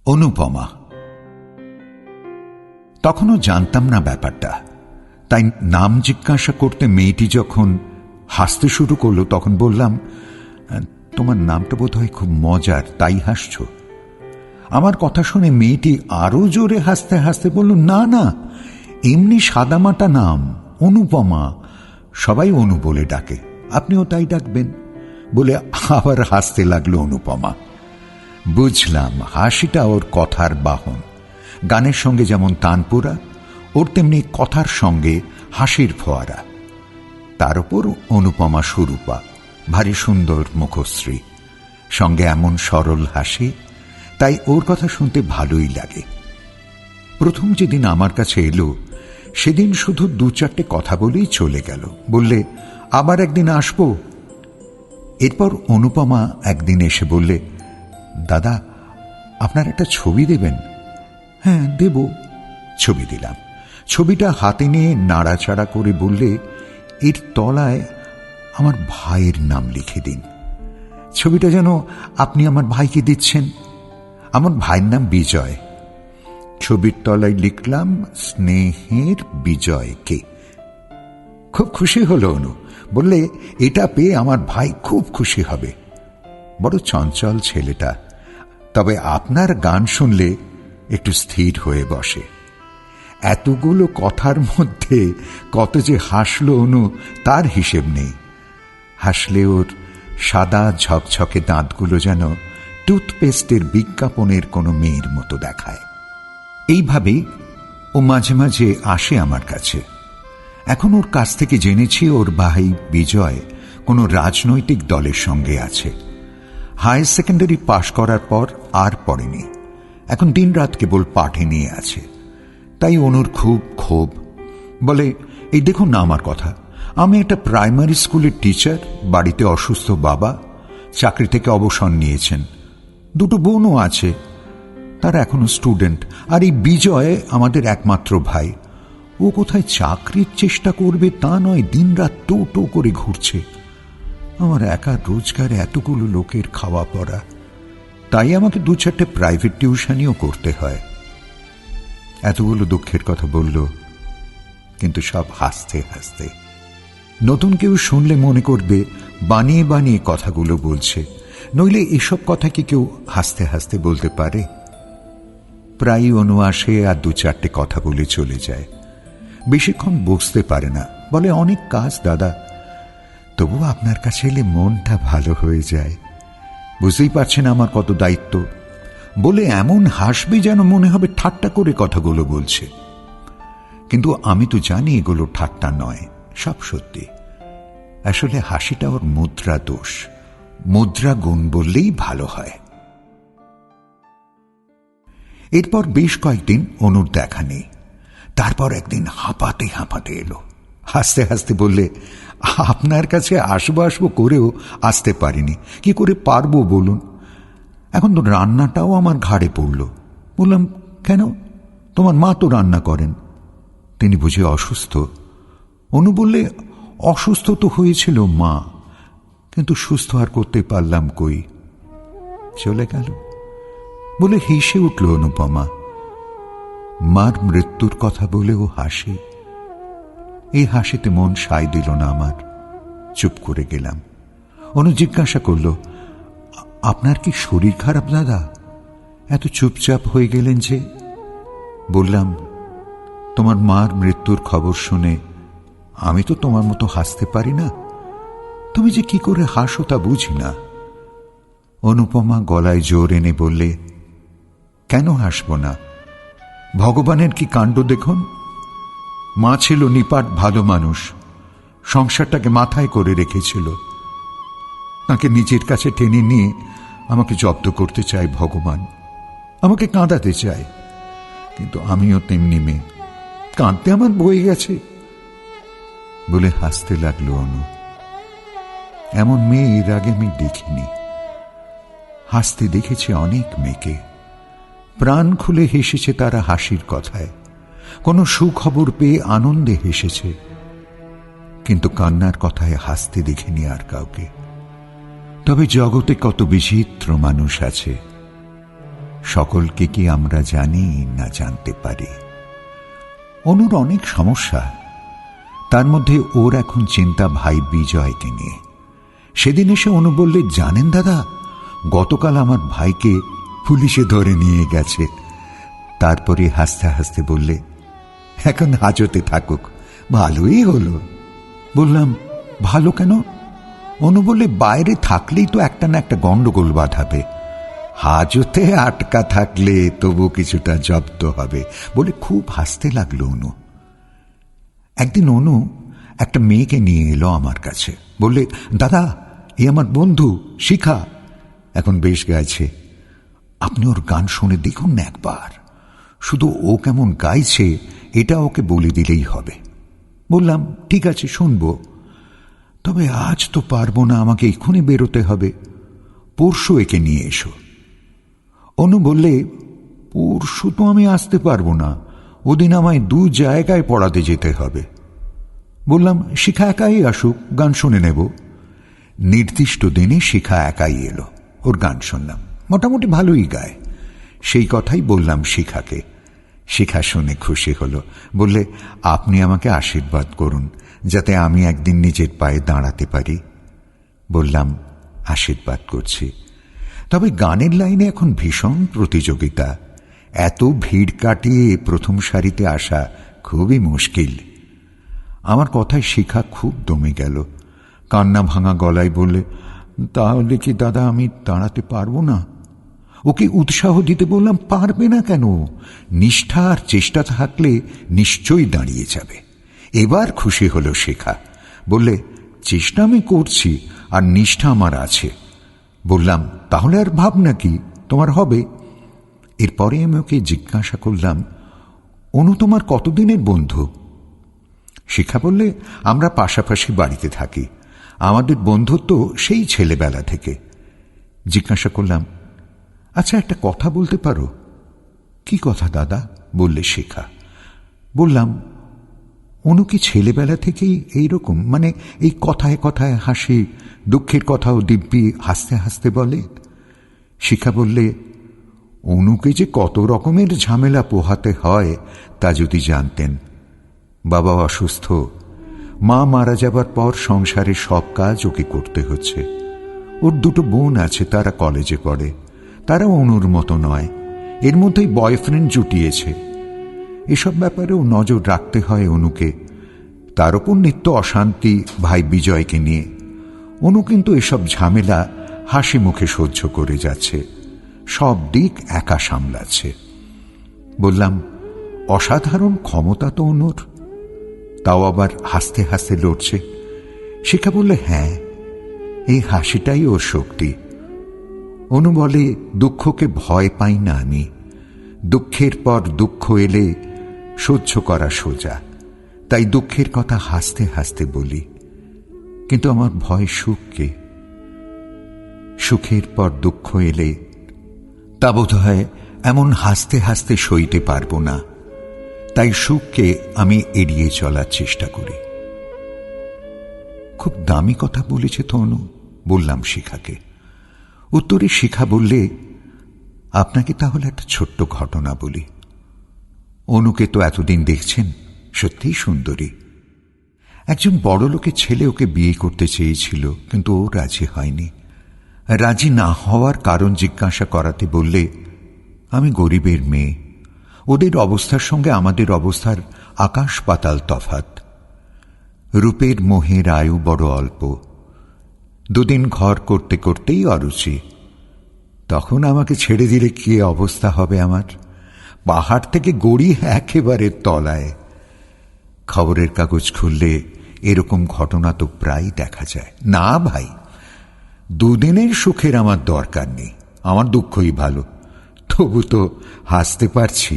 অনুপমা। তখনও জানতাম না ব্যাপারটা, তাই নাম জিজ্ঞাসা করতে মেয়েটি যখন হাসতে শুরু করলো তখন বললাম, তোমার নামটা বোধ হয় খুব মজার, তাই হাসছ। আমার কথা শুনে মেয়েটি আরো জোরে হাসতে হাসতে বলল, না না, এমনি সাদামাটা নাম, অনুপমা, সবাই অনু বলে ডাকে, আপনিও তাই ডাকবেন, বলে আবার হাসতে লাগলো অনুপমা। বুঝলাম হাসিটা ওর কথার বাহন। গানের সঙ্গে যেমন তানপুরা, ওর তেমনি কথার সঙ্গে হাসির ফোয়ারা। তার উপর অনুপমা স্বরূপা, ভারী সুন্দর মুখশ্রী, সঙ্গে এমন সরল হাসি, তাই ওর কথা শুনতে ভালোই লাগে। প্রথম যেদিন আমার কাছে এলো সেদিন শুধু 2-4টে কথা বলেই চলে গেল, বললে আবার একদিন আসবো। এরপর অনুপমা একদিন এসে বললে, দাদা আপনার একটা ছবি দেবেন? হ্যাঁ দেব। ছবি দিলাম। ছবিটা হাতে নিয়ে নাড়াচাড়া করে বললে, এর তলায় আমার ভাইয়ের নাম লিখে দিন। ছবিটা যেন আপনি আমার ভাইকে দিচ্ছেন। আমার ভাইয়ের নাম বিজয়। ছবির তলায় লিখলাম, স্নেহের বিজয়কে। খুব খুশি হলো অনু, বললে এটা পেয়ে আমার ভাই খুব খুশি হবে। বড় চঞ্চল ছেলেটা, তবে আপনার গান শুনলে একটু স্থির হয়ে বসে। এতগুলো কথার মধ্যে কত যে হাসলো অনু, তার হিসেব নেই। হাসলে ওর সাদা ঝকঝকে দাঁতগুলো যেন টুথপেস্টের বিজ্ঞাপনের কোনো মেয়ের মতো দেখায়। এইভাবেই ও মাঝে মাঝে আসে আমার কাছে। এখন ওর কাছ থেকে জেনেছি ওর ভাই বিজয় কোনো রাজনৈতিক দলের সঙ্গে আছে। হায়ার সেকেন্ডারি পাশ করার পর আর পড়েনি, এখন দিনরাত কেবল পাঠে নিয়ে আছে। তাই অনুর খুব ক্ষোভ। বলে, এই দেখুন না আমার কথা, আমি একটা প্রাইমারি স্কুলের টিচার, বাড়িতে অসুস্থ বাবা, চাকরি থেকে অবসর নিয়েছেন, 2 বোনও আছে, তারা এখনো স্টুডেন্ট, আর এই বিজয় আমাদের একমাত্র ভাই। ও কোথায় চাকরির চেষ্টা করবে তা নয়, দিনরাত টো টো করে ঘুরছে। আমার একার রোজগারে এতগুলো লোকের খাওয়া পড়া, তাই আমাকে 2-4টে প্রাইভেট টিউশনিও করতে হয়। এতগুলো দুঃখের কথা বলল, কিন্তু সব হাসতে হাসতে। নতুন কেউ শুনলে মনে করবে বানিয়ে বানিয়ে কথাগুলো বলছে, নইলে এসব কথা কি কেউ হাসতে হাসতে বলতে পারে? প্রায় অনু আসে আর 2-4টে কথা বলে চলে যায়। বেশিক্ষণ বসতে পারে না, বলে অনেক কাজ দাদা, তবু আপনার কাছে এলে মনটা ভালো হয়ে যায়। বুঝতেই পারছেন আমার কত দায়িত্ব, বলে এমন হাসবে যেন মনে হবে ঠাট্টা করে কথাগুলো বলছে। কিন্তু আমি তো জানি এগুলো ঠাট্টা নয়, সব সত্যি। আসলে হাসিটা ওর মুদ্রা দোষ, মুদ্রা গুণ বললেই ভালো হয়। এরপর বেশ কয়েকদিন অনুর দেখা নেই। তারপর একদিন হাঁপাতে হাঁপাতে এলো, হাসতে হাসতে বললে, আপনার কাছে আসবো আসবো করেও আসতে পারিনি, কি করে পারবো বলুন? এখন তো রান্নাটাও আমার ঘাড়ে পড়ল। বললাম, কেন? তোমার মা তো রান্না করেন। তিনি বুঝি অসুস্থ? অনু বললে, অসুস্থ তো হয়েছিল মা, কিন্তু সুস্থ আর করতে পারলাম কই, চলে গেল বলে হেসে উঠল অনুপমা। মার মৃত্যুর কথা বলেও হাসি। এই হাসিতে মন সায় দিল না আমার, চুপ করে গেলাম। অনু জিজ্ঞাসা করল, আপনার কি শরীর খারাপ দাদা? এত চুপচাপ হয়ে গেলেন যে? বললাম, তোমার মার মৃত্যুর খবর শুনে আমি তো তোমার মতো হাসতে পারি না, তুমি যে কি করে হাসো তা বুঝি না। অনুপমা গলায় জোর এনে বললে, কেন হাসব না? ভগবানের কি কাণ্ড দেখুন। মা ছিল নিপাট ভালো মানুষ, সংসারটাকে মাথায় করে রেখেছিল। তাকে নিজের কাছে টেনে নিয়ে আমাকে জব্দ করতে চায় ভগবান, আমাকে কাঁদাতে চায়। কিন্তু আমিও তেমনি মেয়ে, কাঁদতে আমার বয়ে গেছে বলে হাসতে লাগলো অনু। এমন মেয়ে এর আগে আমি দেখিনি। হাসতে দেখেছে অনেক মেয়েকে, প্রাণ খুলে হেসেছে তারা হাসির কথায়, কোনো সুখবর পেয়ে আনন্দে হেসেছে, কিন্তু কান্নার কথায় হাসতে দেখিনি আর কাউকে। তবে জগতে কত বিচিত্র মানুষ আছে, সকলকে কি আমরা জানি না জানতে পারি? অনুর অনেক সমস্যা, তার মধ্যে ওর এখন চিন্তা ভাই বিজয়কে নিয়ে। সেদিন এসে অনু বললে, জানেন দাদা, গতকাল আমার ভাইকে পুলিশে ধরে নিয়ে গেছে। তারপরে হাসতে হাসতে বললে, এখন হাজতে থাকুক, ভালোই হলো। বললাম, ভালো কেন? অনু বললে, বাইরে থাকলেই তো একটা না একটা গন্ডগোল বাঁধাবে, হাজতে আটকা থাকলে তবু কিছুটা জব্দ হবে। বলে খুব হাসতে লাগলো অনু। একদিন অনু একটা মেয়েকে নিয়ে এলো আমার কাছে, বললে, দাদা, এ আমার বন্ধু শিখা, এখন বেশ গাইছে, আপনি ওর গান শুনে দেখুন না একবার, শুধু ও কেমন গাইছে এটা ওকে বলে দিলেই হবে। বললাম, ঠিক আছে, শুনবো, তবে আজ তো পারবো না, আমাকে এক্ষুনি বেরোতে হবে, পরশু একে নিয়ে এসো। অনু বললে, পরশু তো আমি আসতে পারবো না, ওদিন আমায় 2 জায়গায় পড়াতে যেতে হবে। বললাম, শিখা একাই আসুক, গান শুনে নেব। নির্দিষ্ট দিনে শিখা একাই এলো, ওর গান শুনলাম, মোটামুটি ভালোই গায়। সেই কথাই বললাম শিখাকে। শিখা শুনে খুশি হলো, বললে, আপনি আমাকে আশীর্বাদ করুন যাতে আমি একদিন নিজের পায়ে দাঁড়াতে পারি। বললাম, আশীর্বাদ করছি, তবে গানের লাইনে এখন ভীষণ প্রতিযোগিতা, এত ভিড় কাটিয়ে প্রথম সারিতে আসা খুবই মুশকিল। আমার কথায় শিখা খুব দমে গেল, কান্না ভাঙা গলায় বললে, তাহলে কি দাদা আমি দাঁড়াতে পারবো না? ওকে উৎসাহ দিতে বললাম, পারবে না কেন, নিষ্ঠা আর চেষ্টা থাকলে নিশ্চয়ই দাঁড়িয়ে যাবে। এবার খুশি হলো শিখা, বললে, চেষ্টা আমি করছি আর নিষ্ঠা আমার আছে। বললাম, তাহলে আর ভাবনা কি, তোমার হবে। এরপরে আমি ওকে জিজ্ঞাসা করলাম, অনু তোমার কতদিনের বন্ধু? শিখা বললে, আমরা পাশাপাশি বাড়িতে থাকি, আমাদের বন্ধুত্ব সেই ছেলেবেলা থেকে। জিজ্ঞাসা করলাম, আচ্ছা একটা কথা বলতে পারো? কি কথা দাদা? বললে শিখা। বললাম, অনু কি ছেলেবেলা থেকেই এইরকম, মানে এই কথায় কথায় হাসি, দুঃখের কথাও দিব্যি হাসতে হাসতে বলে? শিখা বললে, অনুকে যে কত রকমের ঝামেলা পোহাতে হয় তা যদি জানতেন। বাবা অসুস্থ, মা মারা যাবার পর সংসারে সব কাজ ওকে করতে হচ্ছে। ওর 2 বোন আছে, তারা কলেজে পড়ে, তারাও অনুর মতো নয়, এর মধ্যেই বয়ফ্রেন্ড জুটিয়েছে। এসব ব্যাপারেও নজর রাখতে হয় অনুকে, তার উপর নিত্য অশান্তি ভাই বিজয়কে নিয়ে। অনু কিন্তু এসব ঝামেলা হাসি মুখে সহ্য করে যাচ্ছে, সব দিক একা সামলাচ্ছে। বললাম, অসাধারণ ক্ষমতা তো অনুর, তাও আবার হাসতে হাসতে লড়ছে। শিখা বললে, হ্যাঁ, এই হাসিটাই ওর শক্তি। অনু বলে, দুঃখকে ভয় পাই না আমি, দুঃখের পর দুঃখ এলে সহ্য করা সোজা, তাই দুঃখের কথা হাসতে হাসতে বলি। কিন্তু আমার ভয় সুখকে, সুখের পর দুঃখ এলে তা বোধ হয় এমন হাসতে হাসতে সইতে পারবো না, তাই সুখকে আমি এড়িয়ে চলার চেষ্টা করি। খুব দামি কথা বলেছে তো অনু, বললাম শিখাকে। উত্তরে শিখা বললে, আপনাকে তাহলে একটা ছোট্ট ঘটনা বলি। অনুকে তো এতদিন দেখছেন, সত্যিই সুন্দরী। একজন বড় লোকের ছেলে ওকে বিয়ে করতে চেয়েছিল, কিন্তু ও রাজি হয়নি। রাজি না হওয়ার কারণ জিজ্ঞাসা করাতে বললে, আমি গরিবের মেয়ে, ওদের অবস্থার সঙ্গে আমাদের অবস্থার আকাশ পাতাল তফাৎ। রূপের মোহের আয়ু বড় অল্প, 2 দিন ঘর করতে করতেই অরুচি। তখন আমাকে ছেড়ে দিলে কি অবস্থা হবে আমার? পাহাড় থেকে গড়ি একেবারে তলায়। খবরের কাগজ খুললে এরকম ঘটনা তো প্রায় দেখা যায়। না ভাই, 2 দিনের সুখের আমার দরকার নেই, আমার দুঃখই ভালো, তবু তো হাসতে পারছি।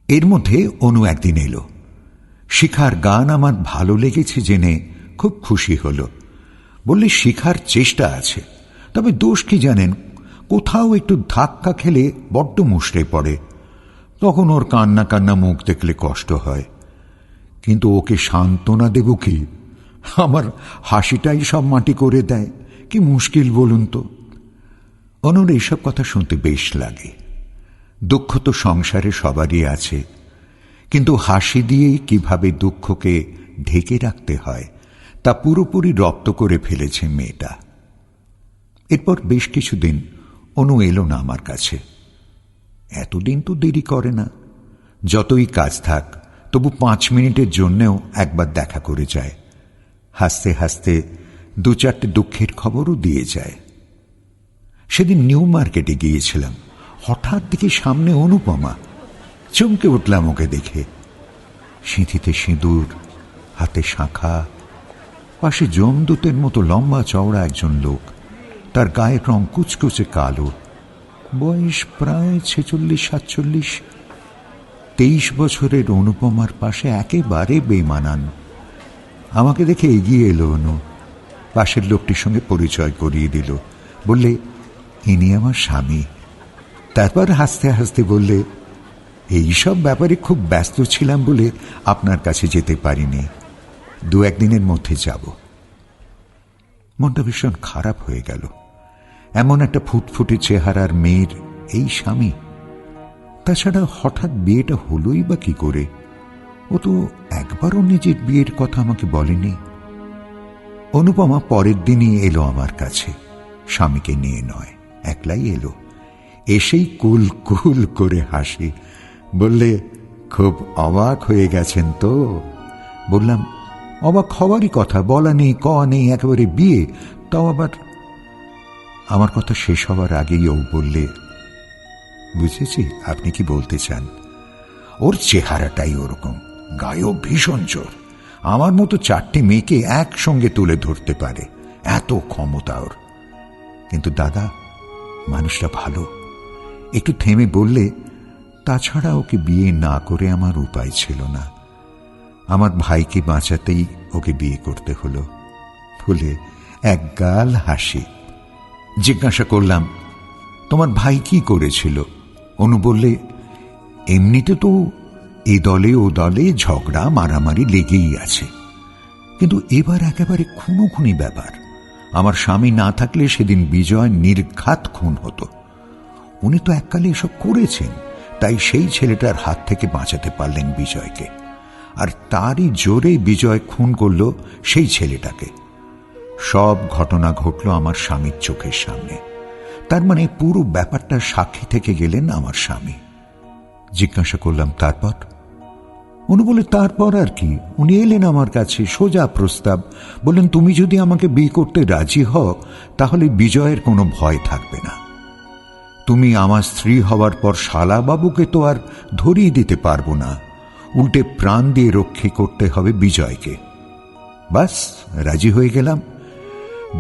এর মধ্যে অনু একদিন এলো। শিখার গান আমার ভালো লেগেছে জেনে খুব খুশি হল। বললে, শিখার চেষ্টা আছে, তবে দোষ কি জানেন, কোথাও একটু ধাক্কা খেলে বড্ড মুষড়ে পড়ে, তখন ওর কান্না কান্না মুখ দেখলে কষ্ট হয়। কিন্তু ওকে সান্ত্বনা দেব কি? আমার হাসিটাই সব মাটি করে দেয়, কি মুশকিল বলুন তো। অনুর এইসব কথা শুনতে বেশ লাগে। দুঃখ তো সংসারে সবারই আছে, কিন্তু হাসি দিয়েই কিভাবে দুঃখকে ঢেকে রাখতে হয় তা পুরোপুরি রপ্ত করে ফেলেছে মেয়েটা। এরপর বেশ কিছুদিন অনু এলো না আমার কাছে। এতদিন তো দেরি করে না, যতই কাজ থাক তবু 5 মিনিটের জন্যেও একবার দেখা করে যায়। হাসতে হাসতে 2-4টে দুঃখের খবরও দিয়ে যায়। সেদিন নিউ মার্কেটে গিয়েছিলাম, হঠাৎ দেখি সামনে অনুপমা। চমকে উঠলাম ওকে দেখে। সিঁথিতে সিঁদুর, হাতে শাঁখা, পাশে যমদূতের মতো লম্বা চওড়া একজন লোক। তার গায়ের রং কুচকুচে কালো, বয়স প্রায় 46-47। 23 বছরের অনুপমার পাশে একেবারে বেমানান। আমাকে দেখে এগিয়ে এলো অনু, পাশের লোকটির সঙ্গে পরিচয় করিয়ে দিল। বললে, ইনি আমার স্বামী। তারপর হাসতে হাসতে বললে, এইসব ব্যাপারে খুব ব্যস্ত ছিলাম বলে আপনার কাছে যেতে পারিনি, 2-1 দিনের মধ্যে যাব। মনটা ভীষণ খারাপ হয়ে গেল। এমন একটা ফুটফুটে চেহারার মেয়ের এই স্বামী। তাছাড়া হঠাৎ বিয়েটা হলোই বা কি করে? ও তো একবারও নিজের বিয়ের কথা আমাকে বলেনি। অনুপমা পরের দিনই এলো আমার কাছে, স্বামীকে নিয়ে নয়, একলাই এলো। এসেই কুল কুল করে হাসি। বললে, খুব অবাক হয়ে গেছেন তো? বললাম, অবাক হওয়ারই কথা, বলা নেই কওয়া নেই, একেবারে বিয়ে, তাও আবার। আমার কথা শেষ হওয়ার আগেই ও বললে, বুঝেছি আপনি কি বলতে চান। ওর চেহারাটাই ওরকম, গায়েও ভীষণ জোর। আমার মতো 4টে মেয়েকে একসঙ্গে তুলে ধরতে পারে, এত ক্ষমতা ওর। কিন্তু দাদা, মানুষটা ভালো। একটু থেমে বললে, তাছাড়া ওকে বিয়ে না করে আমার উপায় ছিল না। আমার ভাইকে বাঁচাতেই ওকে বিয়ে করতে হলো। বলে এক গাল হাসি। জিজ্ঞাসা করলাম, তোমার ভাই কি করেছিল? অনু বললে, এমনিতে তো এ দলে ও দলে ঝগড়া মারামারি লেগেই আছে, কিন্তু এবার একেবারে খুনোখুনি ব্যাপার। আমার স্বামী না থাকলে সেদিন বিজয় নির্ঘাত খুন হতো। উনি তো এককালে এসব করেছেন, তাই সেই ছেলেটার হাত থেকে বাঁচাতে পারলেন বিজয়কে, আর তারই জোরে বিজয় খুন করল সেই ছেলেটাকে। সব ঘটনা ঘটল আমার স্বামীর চোখের সামনে। তার মানে পুরো ব্যাপারটা সাক্ষী থেকে গেলেন আমার স্বামী। জিজ্ঞাসা করলাম, তারপর? উনি বলে, তারপর আর কি? উনি এলেন আমার কাছে, সোজা প্রস্তাব। বললেন, তুমি যদি আমাকে বিয়ে করতে রাজি হও তাহলে বিজয়ের কোনো ভয় থাকবে না। তুমি আমার স্ত্রী হওয়ার পর শালা বাবুকে তো আর ধরিয়ে দিতে পারবো না, উল্টে প্রাণ দিয়ে রক্ষে করতে হবে বিজয়কে। বাস, রাজি হয়ে গেলাম।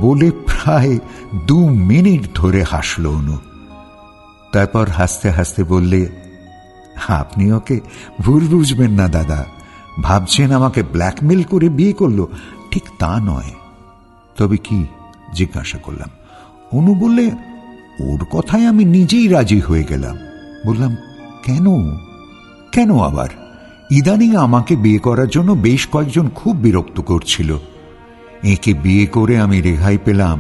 বলে প্রায় 2 মিনিট ধরে হাসল অনু। তারপর হাসতে হাসতে বললে, আপনি ওকে ভুল বুঝবেন না দাদা। ভাবছেন আমাকে ব্ল্যাকমেল করে বিয়ে করলো, ঠিক তা নয়। তবে কি? জিজ্ঞাসা করলাম। অনু বললে, ওর কথায় আমি নিজেই রাজি হয়ে গেলাম। বললাম, কেন? কেন আবার? ইদানিং আমাকে বিয়ে করার জন্য বেশ কয়েকজন খুব বিরক্ত করছিল। একে বিয়ে করে আমি রেহাই পেলাম,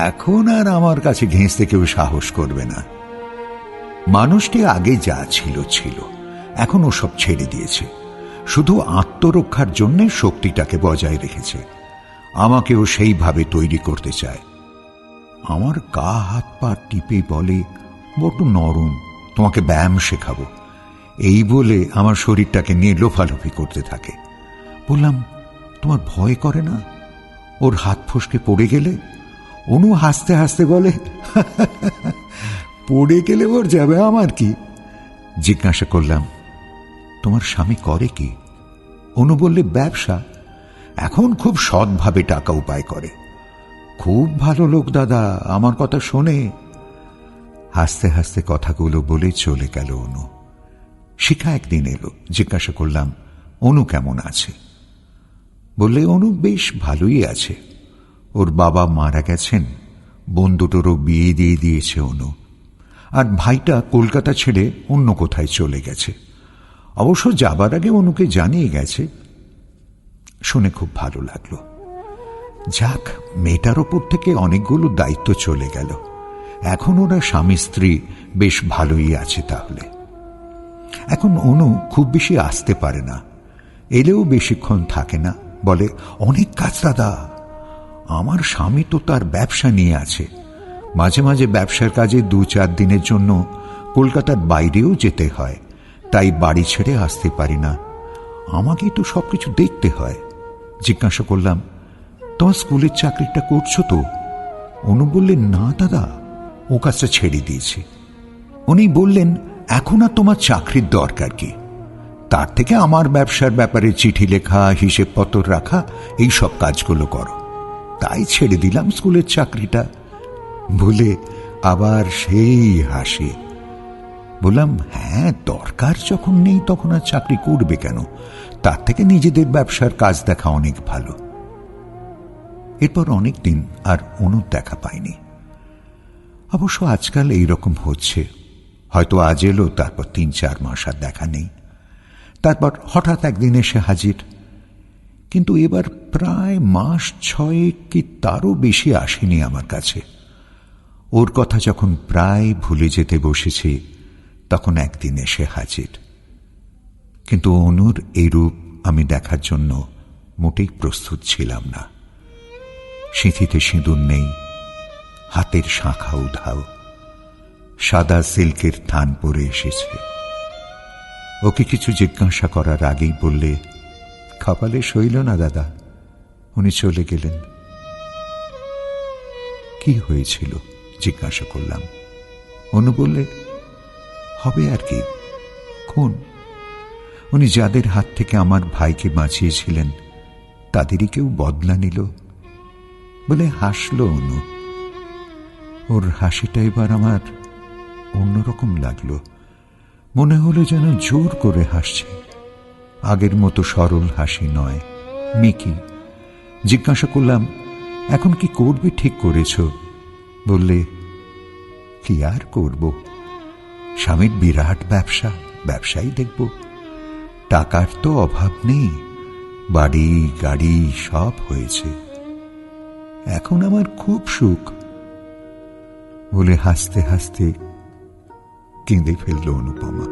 এখন আর আমার কাছে ঘেঁষতে কেউ সাহস করবে না। মানুষটি আগে যা ছিল ছিল, এখন ও সব ছেড়ে দিয়েছে। শুধু আত্মরক্ষার জন্য শক্তিটাকে বজায় রেখেছে। আমাকেও সেইভাবে তৈরি করতে চায়। আমার গা হাত পা টিপে বলে, বড্ড নরম, তোমাকে ব্যায়াম শেখাবো। এই বলে আমার শরীরটাকে নিয়ে লোফালোফি করতে থাকে। বললাম, তোমার ভয় করে না ওর হাত ফসকে পড়ে গেলে? অনু হাসতে হাসতে বলে, পড়ে গেলে ওর যাবে, আমার কি? জিজ্ঞাসা করলাম, তোমার স্বামী করে কি? অনু বললে, ব্যবসা। এখন খুব সৎভাবে টাকা উপায় করে। খুব ভালো লোক দাদা, আমার কথা শোনে। হাসতে হাসতে কথাগুলো বলে চলে গেল অনু। শিখা একদিন এলো। জিজ্ঞাসা করলাম, অনু কেমন আছে? বললে, অনু বেশ ভালোই আছে। ওর বাবা মারা গেছেন, বোন দুটোরও বিয়ে দিয়ে দিয়েছে অনু, আর ভাইটা কলকাতা ছেড়ে অন্য কোথায় চলে গেছে। অবশ্য যাবার আগে অনুকে জানিয়ে গেছে। শুনে খুব ভালো লাগলো। যাক, মেয়েটার ওপর থেকে অনেকগুলো দায়িত্ব চলে গেল। এখন ওরা স্বামী স্ত্রী বেশ ভালোই আছে। তাহলে এখন অনু খুব বেশি আসতে পারে না, এলেও বেশিক্ষণ থাকে না। বলে, অনেক কাজ দাদা, আমার স্বামী তো তার ব্যবসা নিয়ে আছে, মাঝে মাঝে ব্যবসার কাজে 2-4 দিনের জন্য কলকাতার বাইরেও যেতে হয়, তাই বাড়ি ছেড়ে আসতে পারি না। আমাকেই তো সবকিছু দেখতে হয়। জিজ্ঞাসা করলাম, তোমার স্কুলের চাকরিটা করছো তো? অনু বললেন, না দাদা, ও কাজটা ছেড়ে দিয়েছি। উনি বললেন, এখন আর তোমার চাকরির দরকার কি, তার থেকে আমার ব্যবসার ব্যাপারে চিঠি লেখা, হিসেবপত্র রাখা, এই সব কাজগুলো করো। তাই ছেড়ে দিলাম স্কুলের চাকরিটা। বলে আবার সেই হাসি। বললাম, হ্যাঁ, দরকার যখন নেই তখন আর চাকরি করবে কেন? তার থেকে নিজেদের ব্যবসার কাজ দেখা অনেক ভালো। এরপর অনেক দিন আর অনুর দেখা পাইনি। অবশ্য আজকাল এইরকম হচ্ছে, হয়তো আজ এলো, তারপর 3-4 মাস আর দেখা নেই, তারপর হঠাৎ একদিন এসে হাজির। কিন্তু এবার প্রায় মাস 6 কি তারও বেশি আসেনি আমার কাছে। ওর কথা যখন প্রায় ভুলে যেতে বসেছি, তখন একদিন এসে হাজির। কিন্তু অনুর এই রূপ আমি দেখার জন্য মোটেই প্রস্তুত ছিলাম না। সিঁথিতে সিঁদুর নেই, হাতের শাঁখা উধাও, সাদা সিল্কের থান পরে এসেছে। ওকে কিছু জিজ্ঞাসা করার আগেই বললে, কপালে সইল না দাদা, উনি চলে গেলেন। কি হয়েছিল জিজ্ঞাসা করলাম। অনু বললে, হবে আর কি, খুন। উনি যাদের হাত থেকে আমার ভাইকে বাঁচিয়েছিলেন তাদেরই কেউ বদলা নিল। বলে হাসল অনু। ওর হাসিটা এবার আমার অন্যরকম লাগলো। মনে হলো যেন জোর করে হাসছে, আগের মতো সরল হাসি নয়, মিকি। জিজ্ঞাসা করলাম, এখন কি করবে ঠিক করেছ? বললে, কি আর করব, স্বামীর বিরাট ব্যবসা, ব্যবসাই দেখব। টাকার তো অভাব নেই, বাড়ি গাড়ি সব হয়েছে, এখন আমার খুব সুখ। বলে হাসতে হাসতে কেঁদে ফেলল অনুপমা।